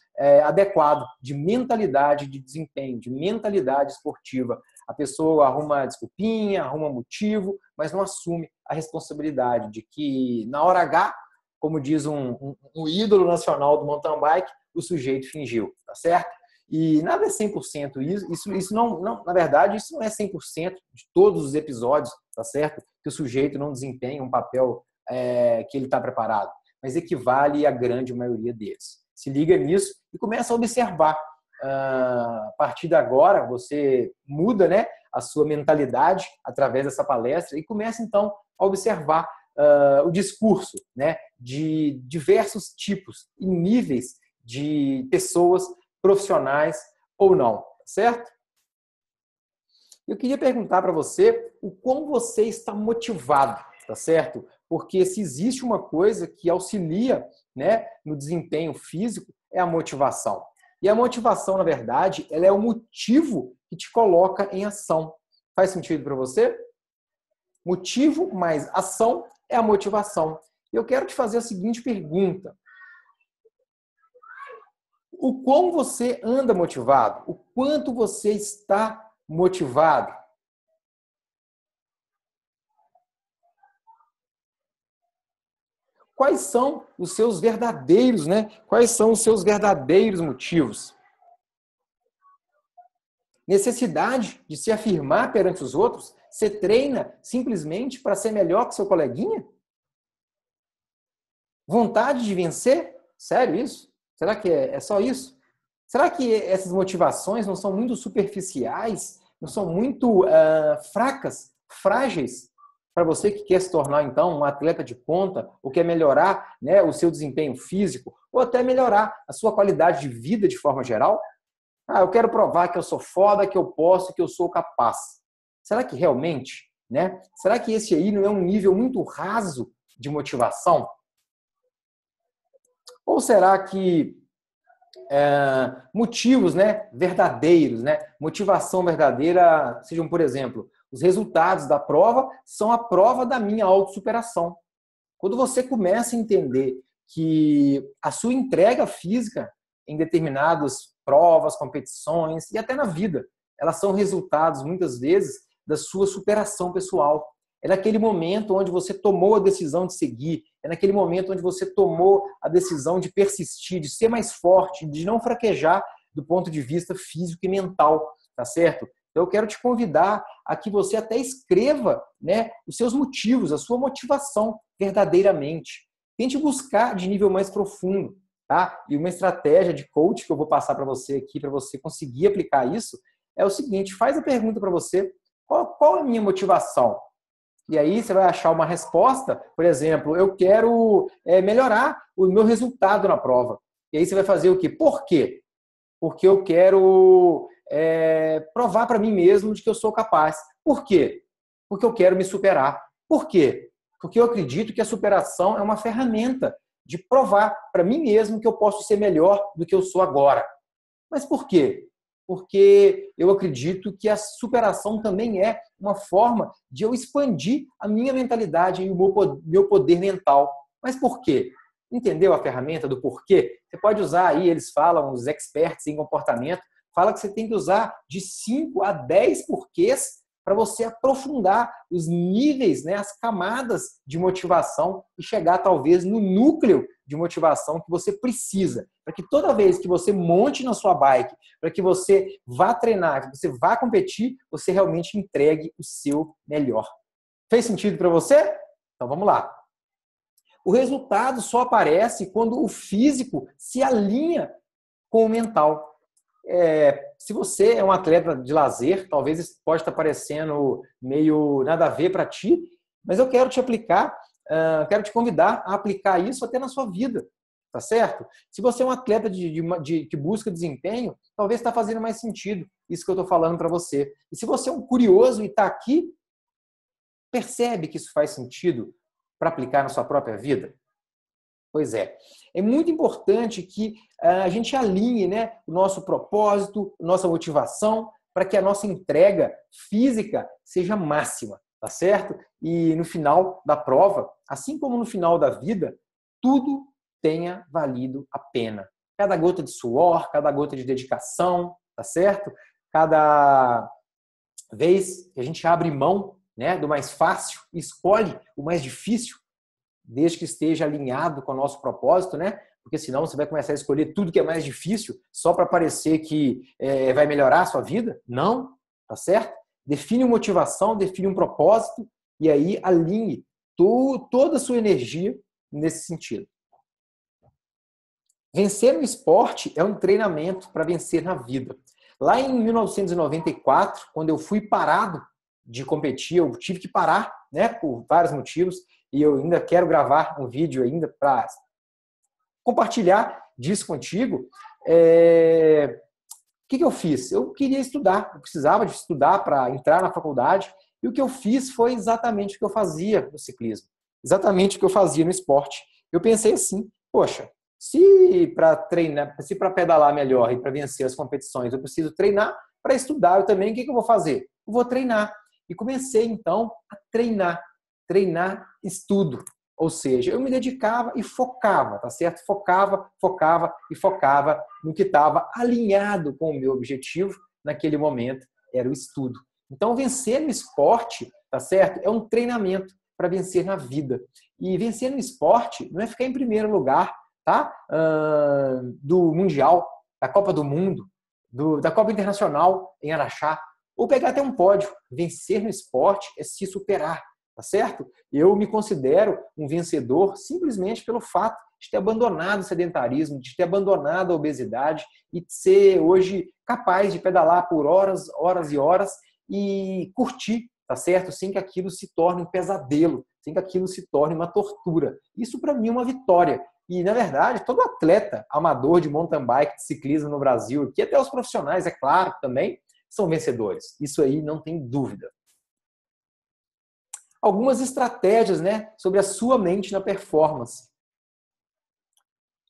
adequado de mentalidade de desempenho, de mentalidade esportiva. A pessoa arruma desculpinha, arruma motivo, mas não assume a responsabilidade de que, na hora H, como diz um ídolo nacional do mountain bike, o sujeito fingiu, tá certo? E nada é 100% isso não, na verdade, isso não é 100% de todos os episódios, tá certo? Que o sujeito não desempenha um papel que ele está preparado, mas equivale à grande maioria deles. Se liga nisso e começa a observar. A partir de agora, você muda, né, a sua mentalidade através dessa palestra e começa, então, a observar o discurso, né, de diversos tipos e níveis de pessoas profissionais ou não, certo? Eu queria perguntar para você o quão você está motivado, tá certo? Porque se existe uma coisa que auxilia, né, no desempenho físico, é a motivação. E a motivação, na verdade, ela é o motivo que te coloca em ação. Faz sentido para você? Motivo mais ação é a motivação. Eu quero te fazer a seguinte pergunta: o quão você anda motivado? O quanto você está motivado? quais são os seus verdadeiros, né? Quais são os seus verdadeiros motivos? Necessidade de se afirmar perante os outros? Você treina simplesmente para ser melhor que seu coleguinha? Vontade de vencer? Sério isso? Será que é só isso? Será que essas motivações não são muito superficiais? Não são muito fracas, frágeis? Para você que quer se tornar, então, um atleta de ponta, ou quer melhorar, né, o seu desempenho físico, ou até melhorar a sua qualidade de vida de forma geral? Ah, eu quero provar que eu sou foda, que eu posso, que eu sou capaz. Será que realmente, né? Será que esse aí não é um nível muito raso de motivação? Ou será que motivos, né, verdadeiros, né, motivação verdadeira, sejam, por exemplo, os resultados da prova são a prova da minha autossuperação. Quando você começa a entender que a sua entrega física em determinadas provas, competições e até na vida, elas são resultados, muitas vezes, da sua superação pessoal. É naquele momento onde você tomou a decisão de seguir, é naquele momento onde você tomou a decisão de persistir, de ser mais forte, de não fraquejar do ponto de vista físico e mental, tá certo? Então eu quero te convidar a que você até escreva, né, os seus motivos, a sua motivação verdadeiramente. Tente buscar de nível mais profundo, tá? E uma estratégia de coach que eu vou passar para você aqui, para você conseguir aplicar isso, é o seguinte: faz a pergunta para você, qual é a minha motivação? E aí você vai achar uma resposta, por exemplo, eu quero melhorar o meu resultado na prova. E aí você vai fazer o quê? Por quê? Porque eu quero provar para mim mesmo de que eu sou capaz. Por quê? Porque eu quero me superar. Por quê? Porque eu acredito que a superação é uma ferramenta de provar para mim mesmo que eu posso ser melhor do que eu sou agora. Mas por quê? Porque eu acredito que a superação também é uma forma de eu expandir a minha mentalidade e o meu poder mental. Mas por quê? Entendeu a ferramenta do porquê? Você pode usar aí, eles falam, os experts em comportamento, fala que você tem que usar de 5 a 10 porquês para você aprofundar os níveis, né, as camadas de motivação e chegar talvez no núcleo de motivação que você precisa. Para que toda vez que você monte na sua bike, para que você vá treinar, que você vá competir, você realmente entregue o seu melhor. Fez sentido para você? Então vamos lá. O resultado só aparece quando o físico se alinha com o mental. Se você é um atleta de lazer, talvez isso pode estar parecendo meio nada a ver para ti, mas eu quero te aplicar, quero te convidar a aplicar isso até na sua vida, tá certo? Se você é um atleta que busca desempenho, talvez está fazendo mais sentido isso que eu estou falando para você. E se você é um curioso e está aqui, percebe que isso faz sentido para aplicar na sua própria vida? Pois é. É muito importante que a gente alinhe, né, o nosso propósito, nossa motivação, para que a nossa entrega física seja máxima, tá certo? E no final da prova, assim como no final da vida, tudo tenha valido a pena. Cada gota de suor, cada gota de dedicação, tá certo? Cada vez que a gente abre mão, né, do mais fácil e escolhe o mais difícil, desde que esteja alinhado com o nosso propósito, né? Porque senão você vai começar a escolher tudo que é mais difícil só para parecer que vai melhorar a sua vida. Não, tá certo? Define uma motivação, define um propósito e aí alinhe toda a sua energia nesse sentido. Vencer no esporte é um treinamento para vencer na vida. Lá em 1994, quando eu fui parado de competir, eu tive que parar, né, por vários motivos, e eu ainda quero gravar um vídeo ainda para compartilhar disso contigo. O que eu fiz? Eu queria estudar, eu precisava de estudar para entrar na faculdade, e o que eu fiz foi exatamente o que eu fazia no ciclismo, exatamente o que eu fazia no esporte. Eu pensei assim, poxa, se para treinar, se para pedalar melhor e para vencer as competições eu preciso treinar, para estudar eu também, o que eu vou fazer? Eu vou treinar. E comecei então a treinar estudo. Ou seja, eu me dedicava e focava, tá certo? Focava e focava no que estava alinhado com o meu objetivo naquele momento, era o estudo. Então, vencer no esporte, tá certo? É um treinamento. para vencer na vida. E vencer no esporte não é ficar em primeiro lugar, tá? Do Mundial, da Copa do Mundo, da Copa Internacional em Araxá, ou pegar até um pódio. Vencer no esporte é se superar, tá certo? Eu me considero um vencedor simplesmente pelo fato de ter abandonado o sedentarismo, de ter abandonado a obesidade e de ser hoje capaz de pedalar por horas, horas e horas e curtir, tá certo? Sem que aquilo se torne um pesadelo, sem que aquilo se torne uma tortura. Isso para mim é uma vitória. E, na verdade, todo atleta amador de mountain bike, de ciclismo no Brasil, que até os profissionais, é claro, também, são vencedores. Isso aí não tem dúvida. Algumas estratégias, né, sobre a sua mente na performance.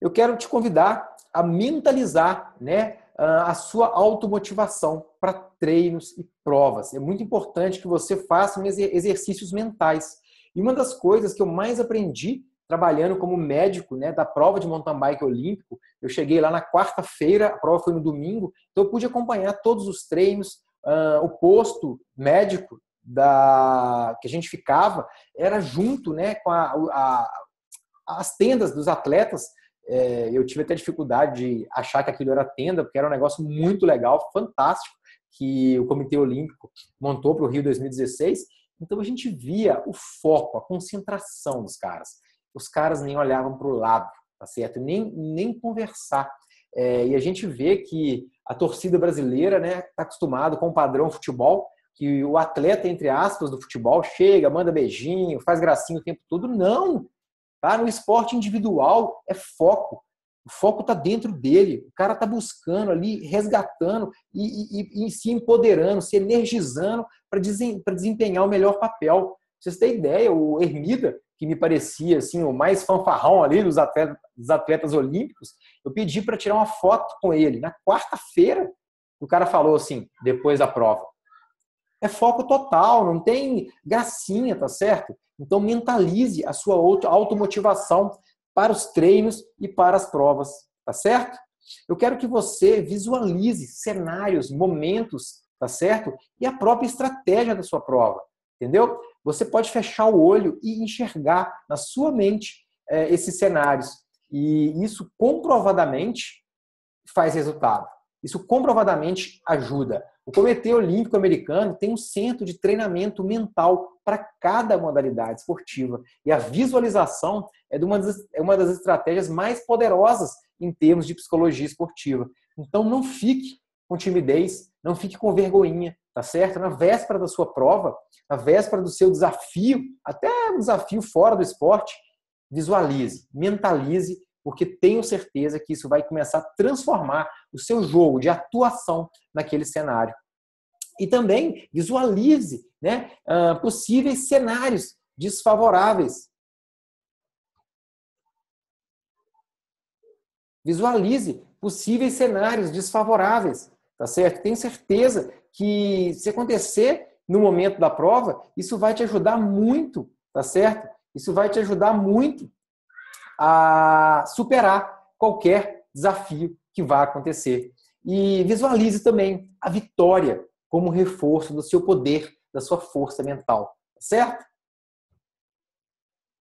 Eu quero te convidar a mentalizar, né, a sua automotivação para treinos e provas. É muito importante que você faça exercícios mentais. E uma das coisas que eu mais aprendi trabalhando como médico, né, da prova de mountain bike olímpico, eu cheguei lá na quarta-feira, a prova foi no domingo, então eu pude acompanhar todos os treinos, o posto médico que a gente ficava era junto, né, com as tendas dos atletas. Eu tive até dificuldade de achar que aquilo era tenda, porque era um negócio muito legal, fantástico, que o Comitê Olímpico montou para o Rio 2016. Então a gente via o foco, a concentração dos caras. Os caras nem olhavam para o lado, tá certo? Nem conversar. E a gente vê que a torcida brasileira, né, está acostumado com o padrão futebol, que o atleta, entre aspas, do futebol chega, manda beijinho, faz gracinha o tempo todo. Não! Tá? No esporte individual é foco. O foco está dentro dele. O cara está buscando ali, resgatando e se empoderando, se energizando para desempenhar o melhor papel. Pra vocês terem ideia, o Hermida, que me parecia assim, o mais fanfarrão ali dos atletas olímpicos, eu pedi para tirar uma foto com ele. Na quarta-feira, o cara falou assim, depois da prova: é foco total, não tem gracinha, tá certo? Então mentalize a sua automotivação para os treinos e para as provas, tá certo? Eu quero que você visualize cenários, momentos, tá certo? E a própria estratégia da sua prova, entendeu? Você pode fechar o olho e enxergar na sua mente esses cenários. E isso comprovadamente faz resultado. Isso comprovadamente ajuda. O Comitê Olímpico Americano tem um centro de treinamento mental para cada modalidade esportiva. E a visualização é uma das estratégias mais poderosas em termos de psicologia esportiva. Então não fique com timidez, não fique com vergonhinha, tá certo? Na véspera da sua prova, na véspera do seu desafio, até um desafio fora do esporte, visualize, mentalize, porque tenho certeza que isso vai começar a transformar o seu jogo de atuação naquele cenário. E também visualize, né, possíveis cenários desfavoráveis. Visualize possíveis cenários desfavoráveis, tá certo? Tenho certeza que se acontecer no momento da prova, isso vai te ajudar muito, tá certo? Isso vai te ajudar muito a superar qualquer desafio que vá acontecer. E visualize também a vitória como reforço do seu poder, da sua força mental, certo?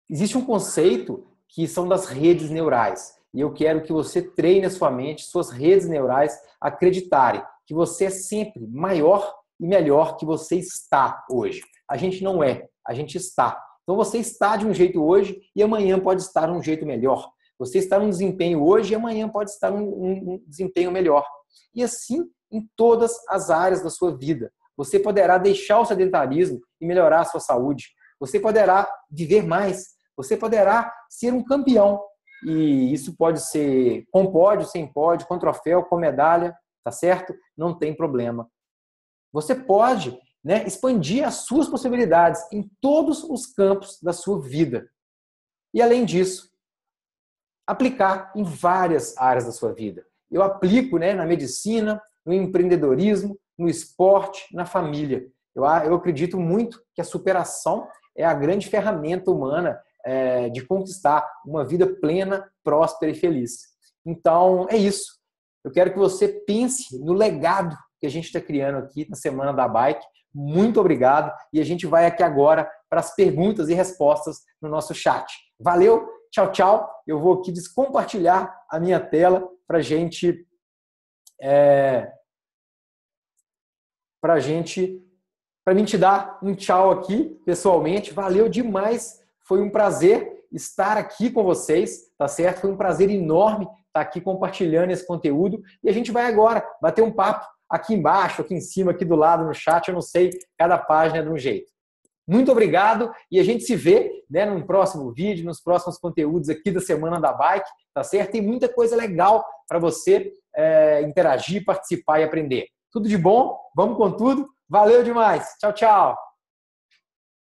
Existe um conceito que são das redes neurais. E eu quero que você treine a sua mente, suas redes neurais, a acreditarem que você é sempre maior e melhor que você está hoje. A gente não é, a gente está. Então você está de um jeito hoje e amanhã pode estar de um jeito melhor. Você está num desempenho hoje e amanhã pode estar num desempenho melhor. E assim em todas as áreas da sua vida. Você poderá deixar o sedentarismo e melhorar a sua saúde. Você poderá viver mais. Você poderá ser um campeão. E isso pode ser com pódio, sem pódio, com troféu, com medalha, tá certo? Não tem problema. Você pode, né, expandir as suas possibilidades em todos os campos da sua vida. E, além disso, aplicar em várias áreas da sua vida. Eu aplico, né, na medicina, no empreendedorismo, no esporte, na família. Eu acredito muito que a superação é a grande ferramenta humana de conquistar uma vida plena, próspera e feliz. Então, é isso. Eu quero que você pense no legado que a gente está criando aqui na Semana da Bike. Muito obrigado. E a gente vai aqui agora para as perguntas e respostas no nosso chat. Valeu, tchau, tchau. Eu vou aqui descompartilhar a minha tela para gente mim te dar um tchau aqui pessoalmente. Valeu demais, foi um prazer estar aqui com vocês, tá certo? Foi um prazer enorme estar aqui compartilhando esse conteúdo e a gente vai agora bater um papo aqui embaixo, aqui em cima, aqui do lado no chat, eu não sei, cada página é de um jeito. Muito obrigado e a gente se vê, né, no próximo vídeo, nos próximos conteúdos aqui da Semana da Bike, tá certo? Tem muita coisa legal para você interagir, participar e aprender. Tudo de bom, vamos com tudo. Valeu demais. Tchau, tchau.